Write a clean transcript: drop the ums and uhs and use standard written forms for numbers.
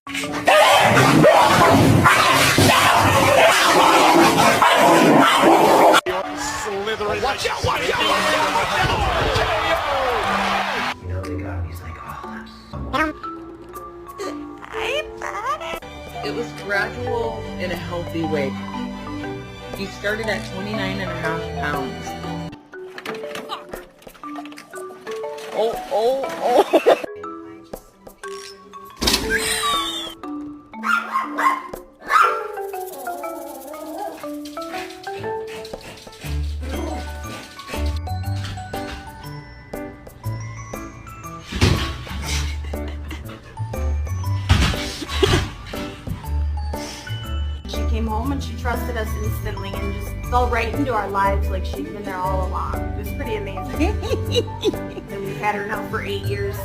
Slithering. Watch out, watch out, watch out, watch out! You know, they got me. He's like, It was gradual in a healthy way. He started at 29.5 pounds. Oh. She came home and she trusted us instantly and just fell right into our lives like she'd been there all along. It was pretty amazing. And we've had her now for 8 years.